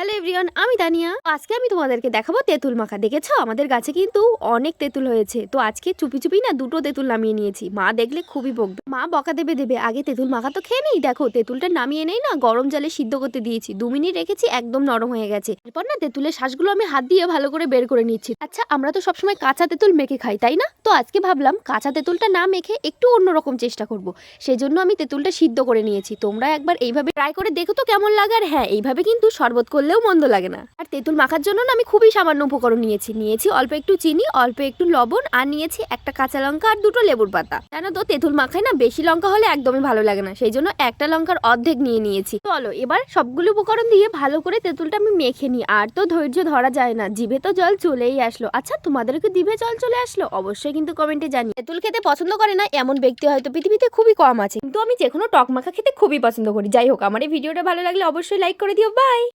Hello everyone, আমি তানিয়া। আজকে আমি তোমাদেরকে দেখাবো তেঁতুল মাখা। দেখেছো আমাদের গাছে কিন্তু অনেক তেঁতুল হয়েছে। তো আজকে চুপি চুপি না দুটো তেঁতুল নামিয়ে নিয়েছি। মা দেখলে খুবই বকবে, মা বকা দেবে আগে তেঁতুল মাখা তো খেয়ে নেই। দেখো তেঁতুলটা নামিয়ে নেই না, গরম জলে সিদ্ধ করতে দিয়েছি, 2 মিনিট রেখেছি, একদম নরম হয়ে গেছে। এরপর না তেঁতুলের শ্বাসগুলো আমি হাত দিয়ে ভালো করে বের করে নিচ্ছি। আচ্ছা, আমরা তো সবসময় কাঁচা তেঁতুল মেখে খাই, তাই না? তো আজকে ভাবলাম কাঁচা তেঁতুলটা না মেখে একটু অন্যরকম চেষ্টা করব। সেই জন্য আমি তেঁতুলটা সিদ্ধ করে নিয়েছি। তোমরা একবার এইভাবে ট্রাই করে দেখো তো কেমন লাগে। আর হ্যাঁ, এইভাবে কিন্তু শরবত করলেও মন্দ লাগে না। আর তেঁতুল মাখার জন্য না আমি খুবই সামান্য উপকরণ নিয়েছি অল্প একটু চিনি, অল্প একটু লবণ, আর নিয়েছি একটা কাঁচা লঙ্কা আর 2টো লেবুর পাতা। জানো তো তেঁতুল মাখায় না বেশি লঙ্কা হলে একদমই ভালো লাগে না, সেই জন্য একটা লঙ্কার অর্ধেক নিয়ে নিয়েছি। চলো এবার সবগুলো উপকরণ দিয়ে ভালো করে তেঁতুলটা আমি মেখে নিই। আর তো ধৈর্য ধরা যায় না, জিভে তো জল চলেই আসলো। আচ্ছা, তোমাদেরকে জিভে জল চলে আসলো? অবশ্যই কিন্তু কমেন্টে জানি। তেঁতুল খেতে পছন্দ করে না এমন ব্যক্তি হয়তো পৃথিবীতে খুবই কম আছে, কিন্তু আমি যে কোনো টক মাখা খেতে খুবই পছন্দ করি। যাই হোক, আমার এই ভিডিওটা ভালো লাগলে অবশ্যই লাইক করে দিও। বাই।